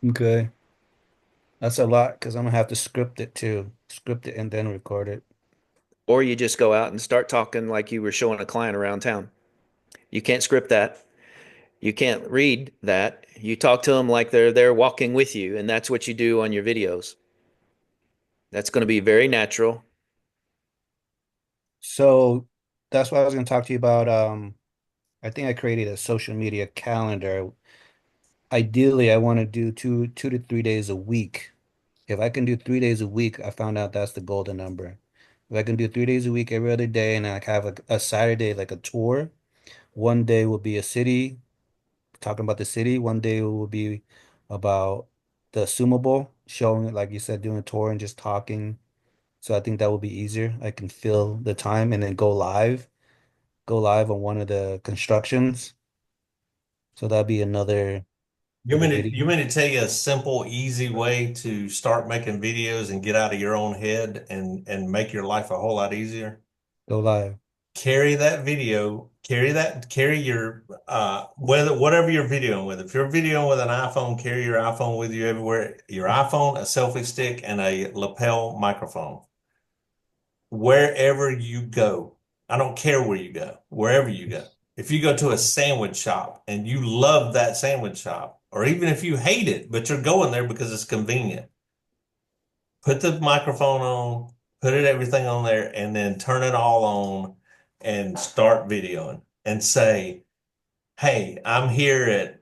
Okay. That's a lot because I'm gonna have to script it too. Script it and then record it. Or you just go out and start talking like you were showing a client around town. You can't script that. You can't read that. You talk to them like they're there walking with you, and that's what you do on your videos. That's going to be very natural. So that's what I was gonna talk to you about. I think I created a social media calendar. Ideally, I want to do two to 3 days a week. If I can do 3 days a week, I found out that's the golden number. If I can do 3 days a week every other day and I have a Saturday like a tour, one day will be a city, talking about the city. One day will be about the Sumo Bowl, showing it, like you said, doing a tour and just talking. So I think that will be easier. I can fill the time and then go live on one of the constructions. So that'd be another You video. mean to tell you a simple, easy way to start making videos and get out of your own head and make your life a whole lot easier? Go live. Carry that video, carry your whether whatever you're videoing with. If you're videoing with an iPhone, carry your iPhone with you everywhere. Your iPhone, a selfie stick, and a lapel microphone. Wherever you go. I don't care where you go, wherever you go. If you go to a sandwich shop and you love that sandwich shop, or even if you hate it, but you're going there because it's convenient, put the microphone on, put everything on there, and then turn it all on and start videoing and say, hey, I'm here at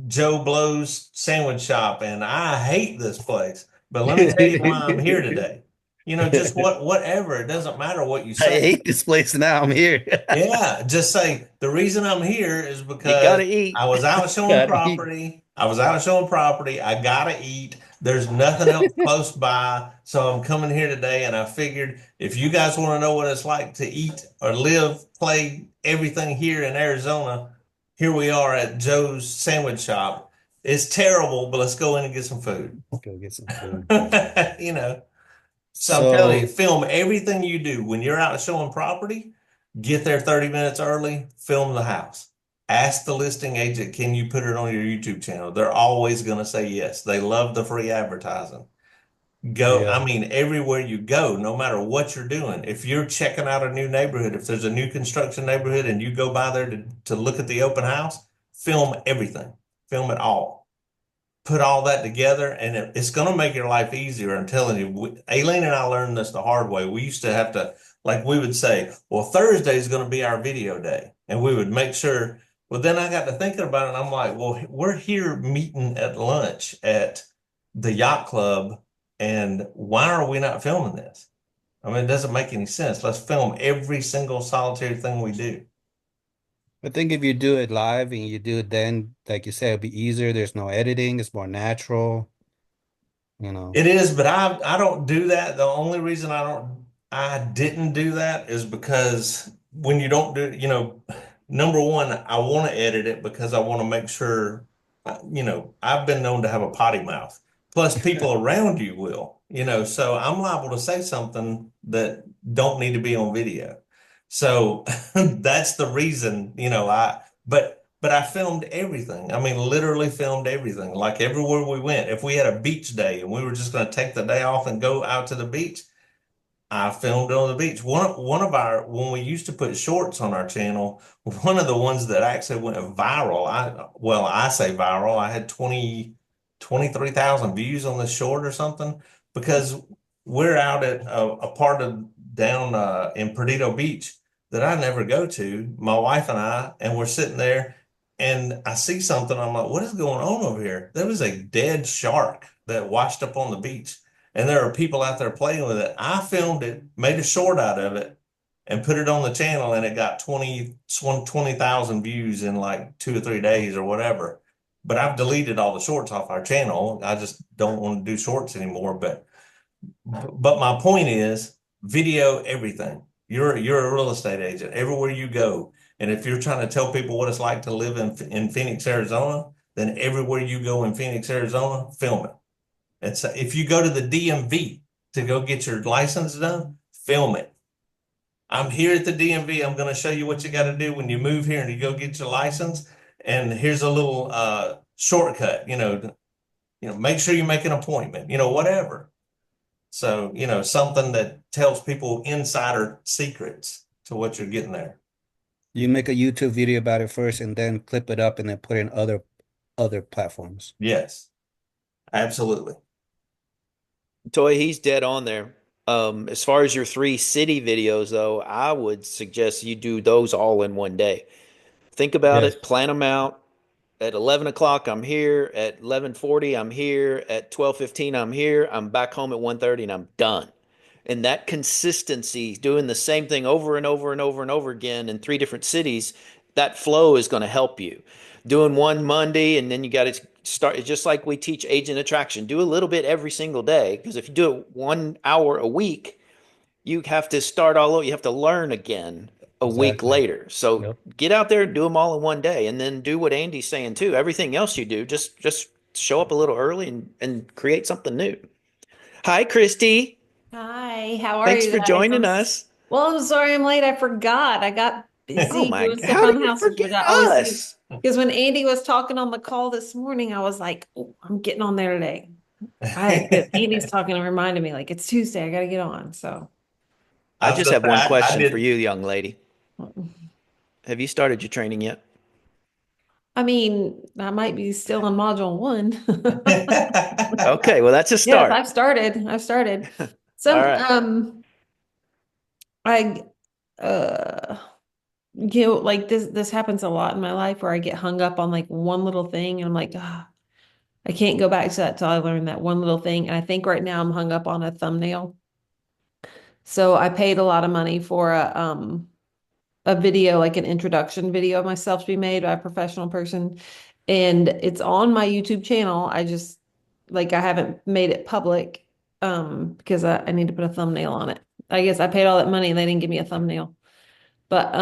Joe Blow's sandwich shop and I hate this place, but let me tell you why I'm here today. Just whatever. It doesn't matter what you I say. hate this place now. I'm here. Yeah, just say the reason I'm here is You because gotta eat. I was out showing Gotta eat. property. I was out showing property. I gotta eat. There's nothing else close by. So I'm coming here today and I figured if you guys want to know what it's like to eat or live, play everything here in Arizona, here we are at Joe's sandwich shop. It's terrible, but let's go in and get some food. Go get some food. You know. So I'm telling you, So film everything you do when you're out showing property. Get there 30 minutes early, film the house. Ask the listing agent, can you put it on your YouTube channel? They're always going to say yes. They love the free advertising. yeah. I mean, everywhere you go, no matter what you're doing, if you're checking out a new neighborhood, if there's a new construction neighborhood and you go by there to look at the open house, film everything, film it all, put all that together, and it's going to make your life easier. I'm telling you, Aileen and I learned this the hard way. We used to have to, like, we would say, well, Thursday is going to be our video day. And we would make sure. Well, then I got to thinking about it, and I'm like, well, we're here meeting at lunch at the yacht club, and why are we not filming this? I mean, it doesn't make any sense. Let's film every single solitary thing we do. I think if you do it live and you do it then, like you said, it'll be easier. There's no editing. It's more natural, you know. It is, but I don't do that. The only reason I didn't do that is because when you don't do, number one, I want to edit it because I want to make sure, I've been known to have a potty mouth. Plus, people around you will, so I'm liable to say something that don't need to be on video. So that's the reason, but I filmed everything. I mean, literally filmed everything. Like everywhere we went. If we had a beach day and we were just going to take the day off and go out to the beach, I filmed on the beach. One of our when we used to put shorts on our channel, one of the ones that actually went viral. I say viral. I had 23,000 views on the short or something because we're out at a part of down in Perdido Beach that I never go to, my wife and we're sitting there and I see something. I'm like, what is going on over here? There was a dead shark that washed up on the beach and there are people out there playing with it. I filmed it, made a short out of it, and put it on the channel, and it got 20,000 views in like 2 or 3 days or whatever. But I've deleted all the shorts off our channel. I just don't want to do shorts anymore. But my point is video everything. You're a real estate agent everywhere you go. And if you're trying to tell people what it's like to live in Phoenix, Arizona, then everywhere you go in Phoenix, Arizona, film it. It's if you go to the DMV to go get your license done, film it. I'm here at the DMV. I'm going to show you what you got to do when you move here and you go get your license. And here's a little shortcut, make sure you make an appointment, whatever. So, something that tells people insider secrets to what you're getting there. You make a YouTube video about it first and then clip it up and then put it in other platforms. Yes, absolutely. Toy, he's dead on there. As far as your three city videos, though, I would suggest you do those all in one day. Think about Yes. it, plan them out. At 11 o'clock, I'm here. At 11:40, I'm here. At 12:15, I'm here. I'm back home at 1:30, and I'm done. And that consistency, doing the same thing over and over and over and over again in three different cities, that flow is going to help you. Doing one Monday, and then you got to start. It's just like we teach agent attraction. Do a little bit every single day, because if you do it 1 hour a week, you have to start all over. You have to learn again a week Exactly. later. So Yep. get out there and do them all in one day, and then do what Andy's saying too. Everything else you do, just show up a little early and create something new. Hi, Christy. Hi, how are Thanks you for guys? joining us. Well, I'm sorry I'm late. I forgot. I got Oh busy my, doing stuff how do around the you house, forget but I always think us? because when Andy was talking on the call this morning, I was like, oh, I'm getting on there today. Andy's talking and reminded me like it's Tuesday. I got to get on. So, I I was just gonna have say, one I question for did. you, young lady. Have you started your training yet? I mean, I might be still on module one. Okay, well, that's a Yes, start. I've started. I've started. All Some, right. I, uh, like this happens a lot in my life where I get hung up on like one little thing and I'm like, ah, I can't go back to that till I learn that one little thing. And I think right now I'm hung up on a thumbnail. So I paid a lot of money for a video, like an introduction video of myself to be made by a professional person. And it's on my YouTube channel. I just like I haven't made it public because I need to put a thumbnail on it. I guess I paid all that money and they didn't give me a thumbnail. But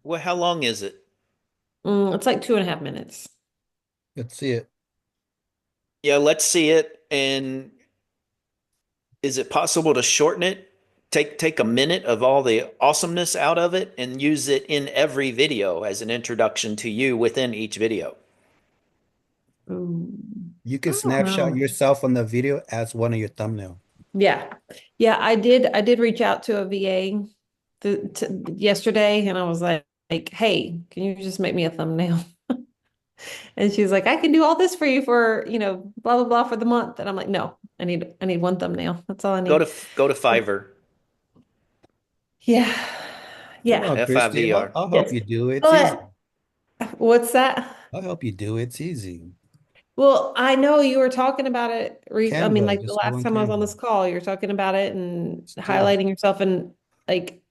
Well, how long is it? it's like 2.5 minutes. Let's see it. Yeah, let's see it. And is it possible to shorten it? Take a minute of all the awesomeness out of it and use it in every video as an introduction to you within each video. Ooh, You I can don't snapshot know. yourself on the video as one of your thumbnail. Yeah. Yeah, I did reach out to a VA yesterday and I was like, hey, can you just make me a thumbnail? And she's like, I can do all this for you for, blah blah blah for the month. And I'm like, no, I need one thumbnail. That's all I Go need. to go to Fiverr. Yeah. Come Yeah. on, Christy. I'll, FIVR. I'll help Yes. you do it. It's easy. But what's that? I'll help you do it. It's easy. Well, I know you were talking about it. I mean, Canva. like the Just go last on time I was on Canva. this call, you were talking about it and Just do it. highlighting yourself and like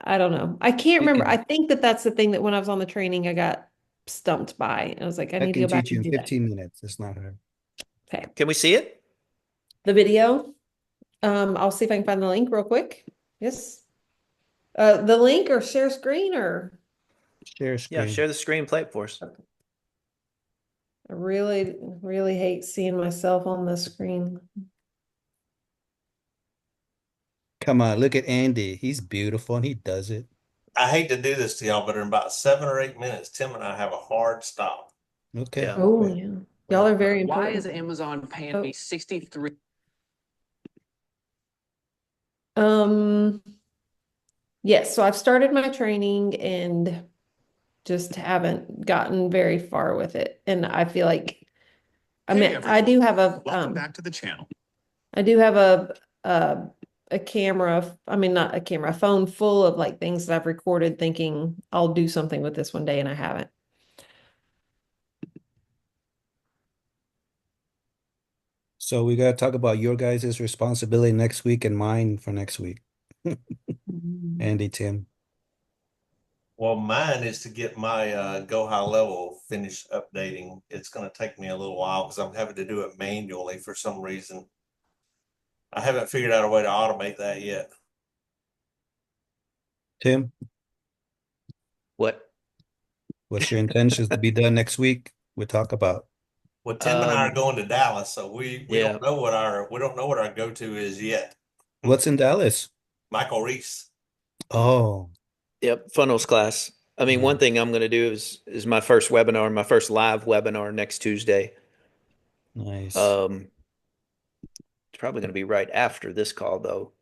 I don't know. I can't remember. I Speaking, think that's the thing that when I was on the training, I got stumped by. I was like, I I need to can go back teach you and in do that. 15 minutes. It's not hard. Okay. Can we see it? The video. I'll see if I can find the link real quick. Yes. The link or share screen or Share Yeah, screen. share the screen, play it for us. I really, really hate seeing myself on the screen. Come on, look at Andy. He's beautiful and he does it. I hate to do this to y'all, but in about 7 or 8 minutes, Tim and I have a hard stop. Okay. Yeah. Oh, Wait. yeah. Y'all are very Why is important. Amazon paying Oh. me 63? Um, yes, so I've started my training and just haven't gotten very far with it. And I feel like I Hey mean I everyone, do have a welcome back to the channel. I do have a a camera, I mean not a camera, a phone full of like things that I've recorded thinking I'll do something with this one day and I haven't. So we got to talk about your guys' responsibility next week and mine for next week. Mm. Andy, Tim. Well, mine is to get my Go High Level finished updating. It's going to take me a little while because I'm having to do it manually for some reason. I haven't figured out a way to automate that yet. Tim, What? what's your intentions to be done next week? We'll talk about. Well, Tim and I are Um, going to Dallas, so we yeah. don't know what our go-to is yet. What's in Dallas? Michael Reese. Oh, Yep, funnels class. I mean, yeah. one thing I'm going to do is my first webinar, my first live webinar next Tuesday. Nice. Um, it's probably going to be right after this call, though.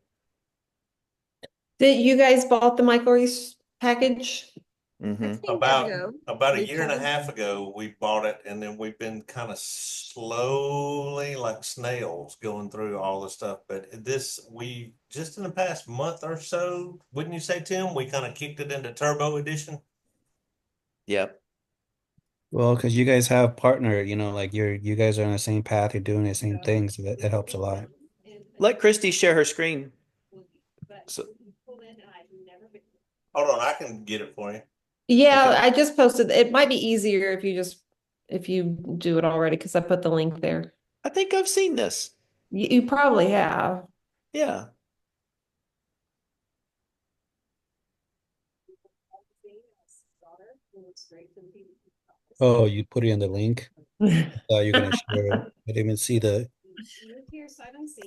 Did you guys bought the Michael Reese package? Hmm. 16 years About ago, about a we year and a pulled. half ago, we bought it, and then we've been kind of slowly, like snails, going through all the stuff. But we just in the past month or so, wouldn't you say, Tim? We kind of kicked it into Turbo Edition. Yep. Well, because you guys have partner, like you guys are on the same path, you're doing the same things. That helps a lot. Let Christy share her screen. So Hold on, I can get it for you. Yeah, okay. I just posted. It might be easier if you do it already because I put the link there. I think I've seen this. You probably have. Yeah. Oh, you put it in the link. You're gonna share it. I didn't even see the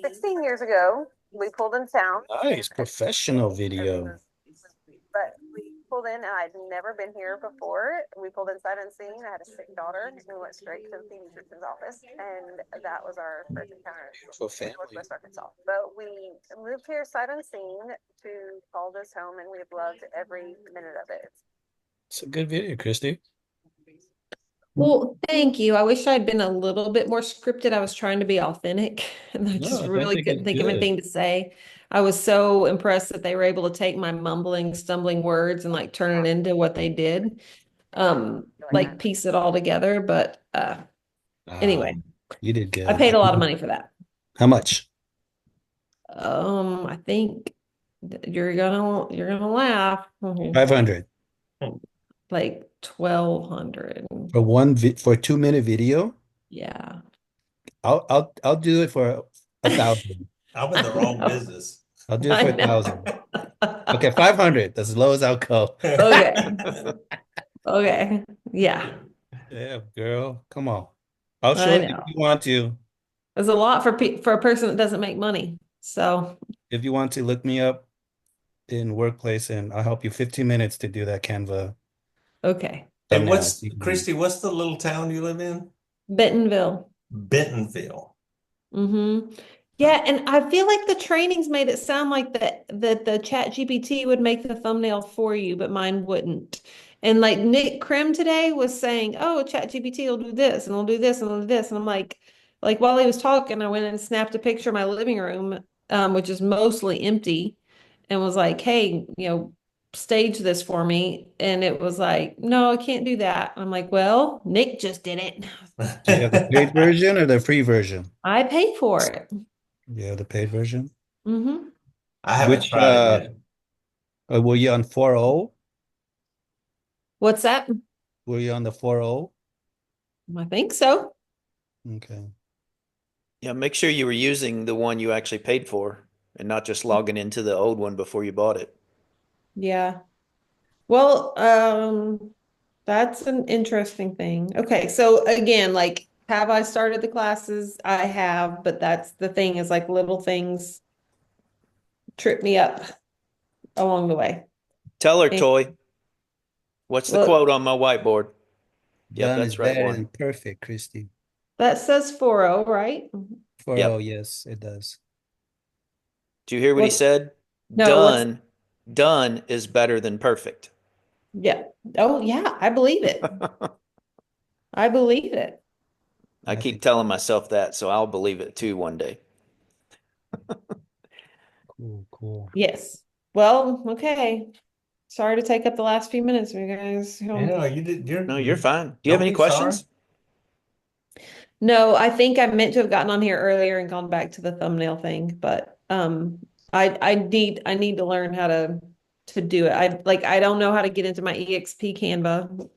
16 years ago, we pulled in town. nice professional video. But we pulled in, and I'd never been here before. We pulled inside unseen. I had a sick daughter, and we went straight to the pediatrician's office, and that was our first encounter Beautiful in family. Northwest Arkansas. But we moved here sight unseen to call this home, and we've loved every minute of it. It's a good video, Christy. Well, thank you. I wish I'd been a little bit more scripted. I was trying to be authentic and I No, just I think really it's couldn't think of good. anything to say. I was so impressed that they were able to take my mumbling, stumbling words and like turn it into what they did. Like piece it all together. But Ah, anyway, you did I good. paid a lot of money for that. How much? I think you're gonna laugh. 500 Like 1,200. for for a 2-minute video. Yeah. I'll do it for 1,000. I'm in I the wrong know. business. I'll do it I for a know. thousand. Okay, 500. That's as low as I'll go. Okay. Okay. Yeah, Yeah, girl, come on. I'll show I it if know. you want to. It's a lot for for a person that doesn't make money. So, If you want to look me up in workplace, and I'll help you 15 minutes to do that Canva okay. And thumbnail. You can use. Christy, what's the little town you live in? Bentonville. Bentonville. Mm-hmm. Huh. Yeah, and I feel like the trainings made it sound like that the chat GPT would make the thumbnail for you, but mine wouldn't. And like Nick Krim today was saying, oh, chat GPT will do this and it'll do this and it'll do this. And I'm like while he was talking, I went and snapped a picture of my living room, which is mostly empty, and was like, hey, stage this for me. And it was like, no, I can't do that. I'm like, well, Nick just did it. Do you have the paid version or the free version? I paid for it. You have the paid version. Hmm. I haven't Which tried it yet. were you on 4.0? What's that? Were you on the 4.0? I think so. Okay. Yeah, make sure you were using the one you actually paid for and not just logging into the old one before you bought it. Yeah. Well, that's an interesting thing. Okay, so again, like, have I started the classes? I have, but that's the thing is like little things trip me up along the way. Tell her, And Toy, what's the look, quote on my whiteboard? Yep, Done is that's right better one. than perfect, Christy. that says 4.0, right? 4.0, Yep. yes, it does. Do you hear what he What? said? No, what's Done. Done is better than perfect. yeah. Oh, yeah, I believe it. I believe it. I I keep think telling myself that, so I'll believe it too one day. cool, cool. Yes. Well, okay. Sorry to take up the last few minutes, you guys. You know, you did. No, you're fine. Do you have Don't any be sorry. questions? No, I think I meant to have gotten on here earlier and gone back to the thumbnail thing, but I need to learn how to do it. I don't know how to get into my EXP Canva.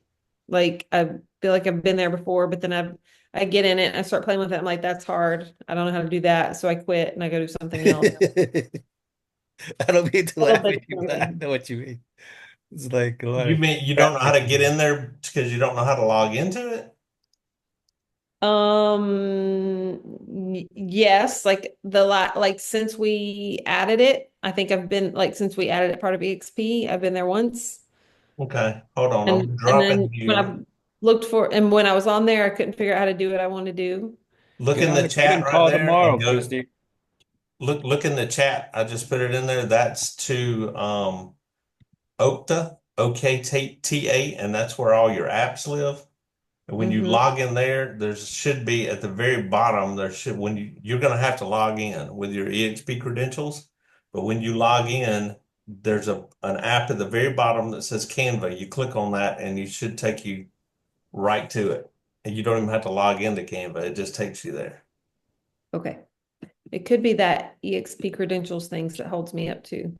Like I feel like I've been there before, but then I get in it and I start playing with it. I'm like, that's hard. I don't know how to do that. So I quit and I go do something else. I don't mean to A little laugh bit at you, but I confusing. know what you mean. It's like a lot You of mean you crap don't know how that to you get do. in there because you don't know how to log into it? Yes, like like since we added it, I think I've been like since we added it part of EXP, I've been there once. Okay, hold on. I'm And dropping then when you. I looked for and when I was on there, I couldn't figure out how to do what I want to do. look Get in on the the get chat him right call there and tomorrow, go Christy. look in the chat. I just put it in there. That's to Okta, OKTA, and that's where all your apps live. And when you Mm-hmm. log in there, there should be at the very bottom, there should when you're gonna have to log in with your EXP credentials. But when you log in, there's an app at the very bottom that says Canva. You click on that and you should take you right to it. And you don't even have to log into Canva. It just takes you there. Okay. It could be that EXP credentials things that holds me up too.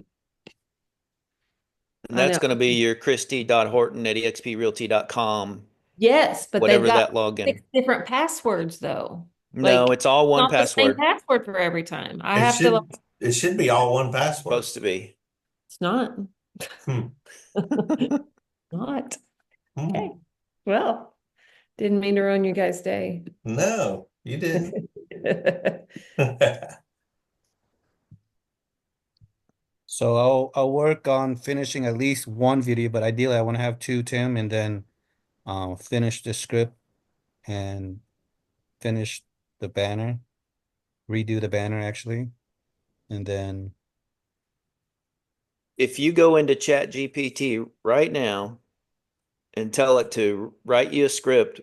And I that's know. going to be your Christy.Horton@exprealty.com, Yes, but they've whatever got that login. 6 different passwords though. No, Like it's all one not the same password. password for every time. I It have to should it should be all one password. Supposed to be. it's not. Hmm. Not. Okay. Hmm. Well, didn't mean to ruin you guys' day. No, you didn't. So I'll work on finishing at least one video, but ideally I want to have two, Tim, and then finish the script and finish the banner, redo the banner actually, and then If you go into Chat GPT right now and tell it to write you a script,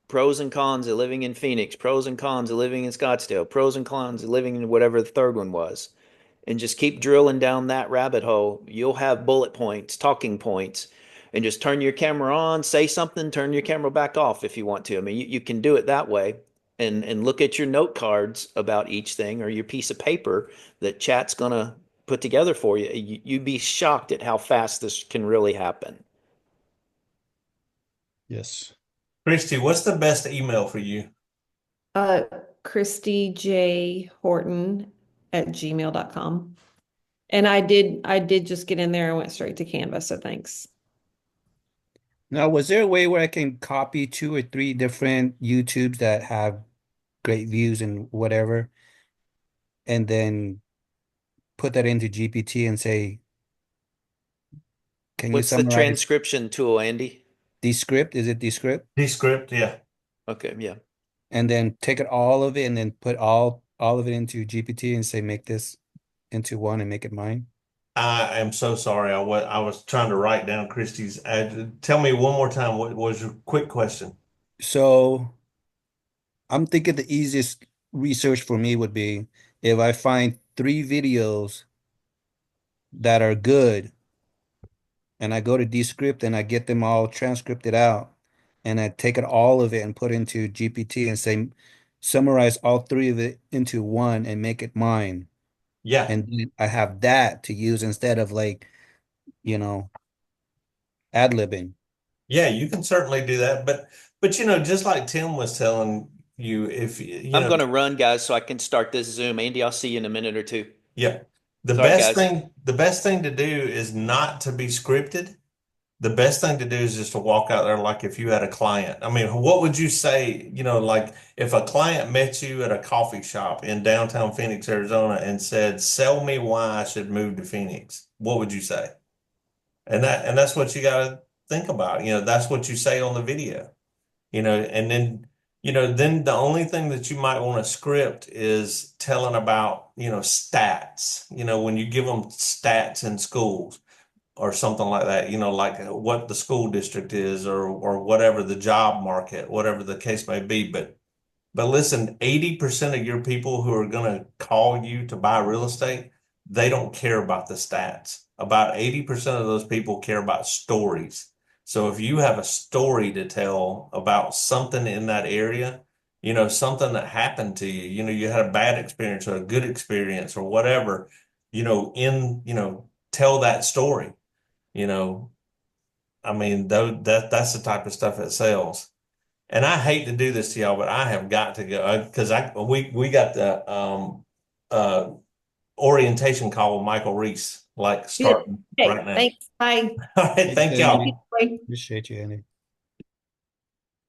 pros and cons of living in Phoenix, pros and cons of living in Scottsdale, pros and cons of living in whatever the third one was, and just keep drilling down that rabbit hole, you'll have bullet points, talking points, and just turn your camera on, say something, turn your camera back off if you want to. I mean, you can do it that way and look at your note cards about each thing or your piece of paper that chat's going to put together for you. You'd be shocked at how fast this can really happen. yes. Christy, what's the best email for you? Uh, Christy J. Horton at gmail.com. And I did just get in there and went straight to Canva, so thanks. Now, was there a way where I can copy two or three different YouTubes that have great views and whatever, and then put that into GPT and say, can you What's the summarize transcription tool, Andy? Descript? Is it Descript? Descript, yeah. Okay, yeah. And then take it all of it and then put all of it into GPT and say, make this into one and make it mine. I am so sorry. I was trying to write down Christy's ad. Tell me one more time. What was your quick question? So I'm thinking the easiest research for me would be if I find three videos that are good and I go to Descript and I get them all transcripted out and I take it all of it and put into GPT and say, summarize all three of it into one and make it mine. Yeah. And then I have that to use instead of like, you know, ad-libbing. Yeah, you can certainly do that. But just like Tim was telling you, if I'm going to run, guys, so I can start this Zoom. Andy, I'll see you in a minute or two. yeah. The Sorry, best guys. thing, the best thing to do is not to be scripted. The best thing to do is just to walk out there like if you had a client. I mean, what would you say, like if a client met you at a coffee shop in downtown Phoenix, Arizona, and said, "Sell me why I should move to Phoenix." What would you say? And that's what you got to think about. That's what you say on the video. And then the only thing that you might want to script is telling about, stats, when you give them stats in schools or something like that, like what the school district is or whatever the job market, whatever the case may be. But listen, 80% of your people who are going to call you to buy real estate, they don't care about the stats. About 80% of those people care about stories. So if you have a story to tell about something in that area, something that happened to you, you had a bad experience or a good experience or whatever, tell that story. You know, I mean, though that's the type of stuff that sells. And I hate to do this to y'all, but I have got to go because we got the uh orientation call with Michael Reese like Good. starting Okay, right now. thanks. Bye. All right, Thanks, thank Thank you, Andy. y'all. Troy. Appreciate you, Andy.